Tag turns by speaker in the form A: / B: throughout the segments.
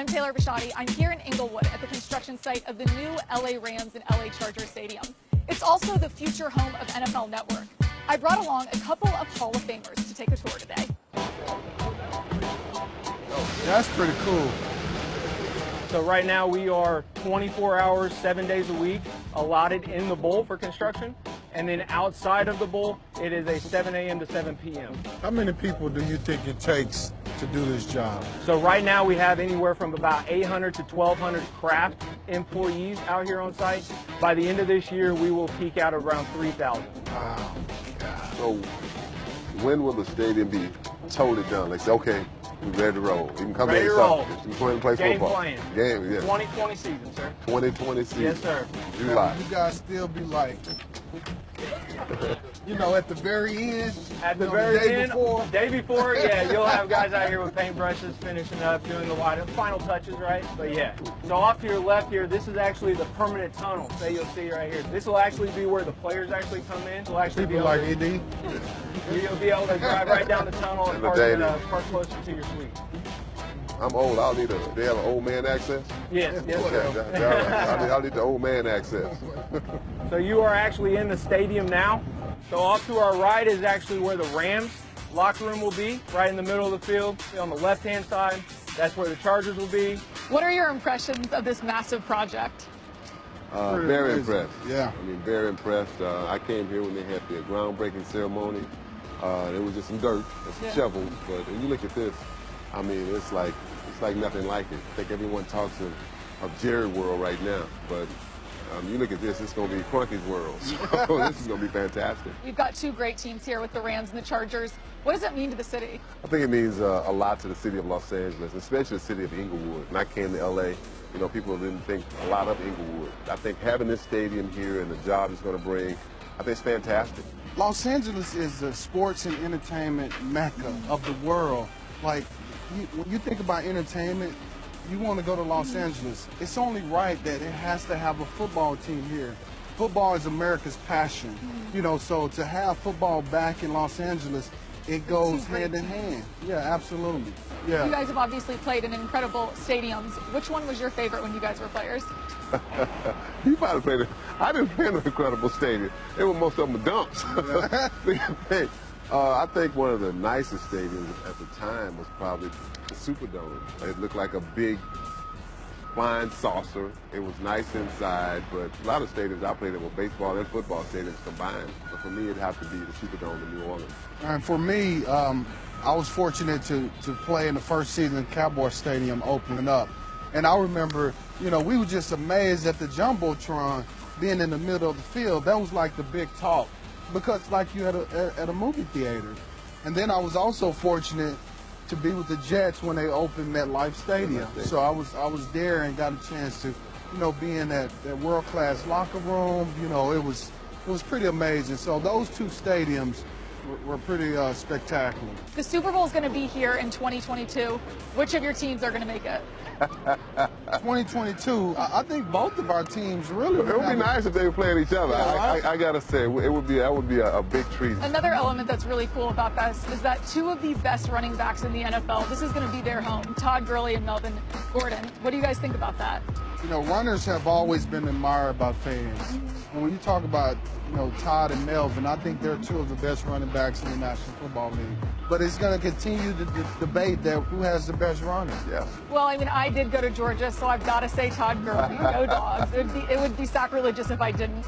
A: I'm Taylor Bishotti. I'm here in Inglewood at the construction site of the new LA Rams and LA Chargers Stadium. It's also the future home of NFL Network. I brought along a couple of Hall of Famers to take a tour today.
B: That's pretty cool.
C: So right now we are 24 hours, 7 days a week allotted in the bowl for construction. And then outside of the bowl, it is a 7 a.m. to 7 p.m.
B: How many people do you think it takes to do this job?
C: So right now we have anywhere from about 800 to 1,200 craft employees out here on site. By the end of this year, we will peak out around 3,000.
B: Wow. God.
D: So when will the stadium be totally done? Like, say, okay, we're ready to roll. You can come
C: Ready
D: in
C: to roll.
D: and play
C: Game
D: football.
C: playing.
D: Game, yeah.
C: 2020 season, sir.
D: 2020 season.
C: Yes, sir.
D: July.
B: You guys still be like, you know, at the very end?
C: At the
B: you know,
C: very
B: day
C: end,
B: before?
C: yeah, you'll have guys out here with paintbrushes finishing up, doing the final touches, right? But yeah. So off to your left here, this is actually the permanent tunnel that you'll see right here. This will actually be where the players actually come in. We'll actually
B: People like ED?
C: You'll be able to drive right down the tunnel and park closer to your suite.
D: I'm old. They have an old man access?
C: Yes, yes, sir.
D: Okay, I'll need the old man access.
C: So you are actually in the stadium now. So off to our right is actually where the Rams locker room will be, right in the middle of the field. On the left-hand side, that's where the Chargers will be.
A: What are your impressions of this massive project?
D: Very impressed.
B: Yeah.
D: I mean, very impressed. I came here when they had the groundbreaking ceremony. There was just some dirt and some shovels, but when you look at this, I mean, it's like nothing like it. I think everyone talks of Jerry World right now, but you look at this, it's going to be Crunky's World. So this is going to be fantastic.
A: We've got two great teams here with the Rams and the Chargers. What does it mean to the city?
D: I think it means a lot to the city of Los Angeles, especially the city of Inglewood. When I came to LA, you know, people didn't think a lot of Inglewood. I think having this stadium here and the job it's going to bring, I think it's fantastic.
B: Los Angeles is the sports and entertainment mecca of the world. Like, when you think about entertainment, you want to go to Los Angeles. It's only right that it has to have a football team here. Football is America's passion. You know, so to have football back in Los Angeles, it goes hand in hand. Yeah, absolutely. Yeah.
A: You guys have obviously played in incredible stadiums. Which one was your favorite when you guys were players?
D: You probably played it. I didn't play in an incredible stadium. It was most of them dumps. I think one of the nicest stadiums at the time was probably the Superdome. It looked like a big flying saucer. It was nice inside, but a lot of stadiums I played in were baseball and football stadiums combined. But for me, it'd have to be the Superdome in New Orleans.
B: And for me, I was fortunate to play in the first season Cowboy Stadium opening up. And I remember, you know, we were just amazed at the Jumbotron being in the middle of the field. That was like the big talk, because like you at a movie theater. And then I was also fortunate to be with the Jets when they opened MetLife Stadium. So I was there and got a chance to, you know, be in that world-class locker room. You know, it was pretty amazing. So those two stadiums were pretty spectacular.
A: The Super Bowl is going to be here in 2022. Which of your teams are going to make it?
B: 2022, I think both of our teams really.
D: It would be nice if they were playing each other. I gotta say, that would be a big treat.
A: Another element that's really cool about this is that two of the best running backs in the NFL, this is going to be their home, Todd Gurley and Melvin Gordon. What do you guys think about that?
B: You know, runners have always been admired by fans. And when you talk about, you know, Todd and Melvin, I think they're two of the best running backs in the National Football League. But it's going to continue the debate that who has the best runner.
D: Yeah.
A: Well, I mean, I did go to Georgia, so I've got to say Todd Gurley. No dogs. It would be sacrilegious if I didn't.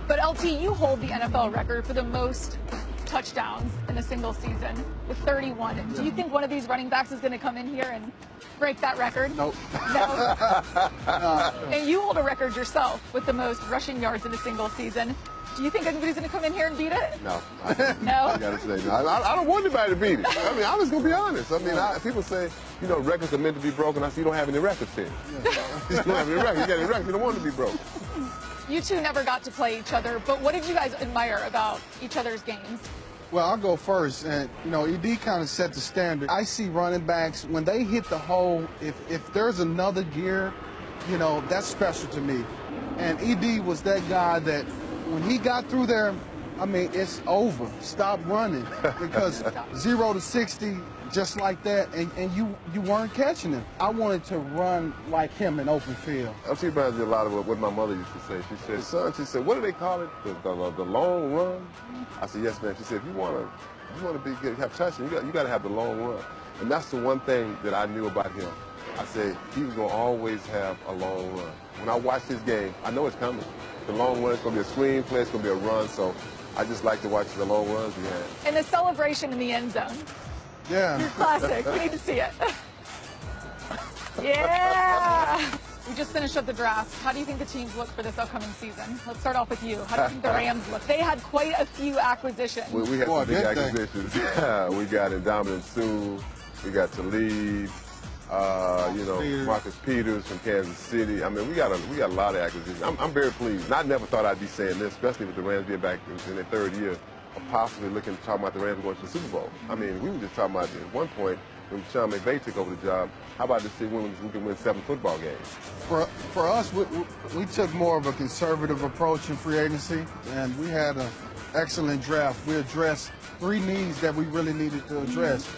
A: But LT, you hold the NFL record for the most touchdowns in a single season with 31. Do you think one of these running backs is going to come in here and break that record?
B: Nope.
A: No. And you hold a record yourself with the most rushing yards in a single season. Do you think anybody's going to come in here and beat it?
D: No.
A: No?
D: I gotta say no. I don't want anybody to beat it. I mean, I'm just gonna be honest. I mean, people say, you know, records are meant to be broken. I say, you don't have any records here. You don't have any records. You got any records? You don't want to be broken.
A: You two never got to play each other, but what did you guys admire about each other's games?
B: Well, I'll go first. And, you know, ED kind of set the standard. I see running backs, when they hit the hole, if there's another gear, you know, that's special to me. And ED was that guy that when he got through there, I mean, it's over. Stop running. Because 0 to 60, just like that, and you weren't catching him. I wanted to run like him in open field.
D: She reminds me a lot of what my mother used to say. She said, son, she said, what do they call it? The long run? I said, yes, ma'am. She said, if you want to be good, have touching, you got to have the long run. And that's the one thing that I knew about him. I said, he was going to always have a long run. When I watch this game, I know it's coming. The long run, it's going to be a swing play, it's going to be a run, so I just like to watch the long runs he had.
A: And the celebration in the end zone.
B: Yeah.
A: Classic. We need to see it. Yeah. We just finished up the draft. How do you think the teams look for this upcoming season? Let's start off with you. How do you think the Rams look? They had quite a few acquisitions.
D: We had some big acquisitions. We got Indominant Sue. We got Talib. Marcus Peters from Kansas City. I mean, we got a lot of acquisitions. I'm very pleased. And I never thought I'd be saying this, especially with the Rams being back in their third year, of possibly talking about the Rams going to the Super Bowl. I mean, we were just talking about at one point when Sean McVay took over the job. How about this year when we can win 7 football games?
B: For us, we took more of a conservative approach in free agency, and we had an excellent draft. We addressed 3 needs that we really needed to address.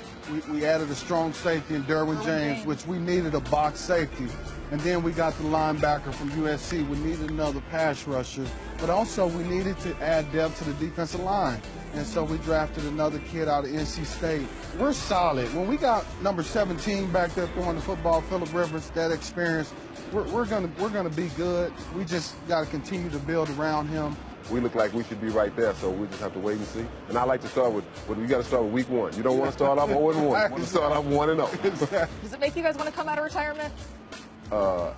B: We added a strong safety in Derwin James, which we needed a box safety. And then we got the linebacker from USC. We needed another pass rusher. But also we needed to add depth to the defensive line. And so we drafted another kid out of NC State. We're solid. When we got number 17 back there throwing the football, Phillip Rivers, that experience, we're gonna be good. We just got to continue to build around him.
D: We look like we should be right there, so we just have to wait and see. And I like to start with, you got to start with week 1. You don't want to start off 0-1. You want to start off 1-0.
A: Does it make you guys want to come out of retirement?
B: Hell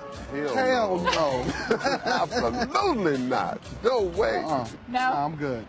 B: no.
D: Absolutely not. No way.
A: No?
B: I'm good.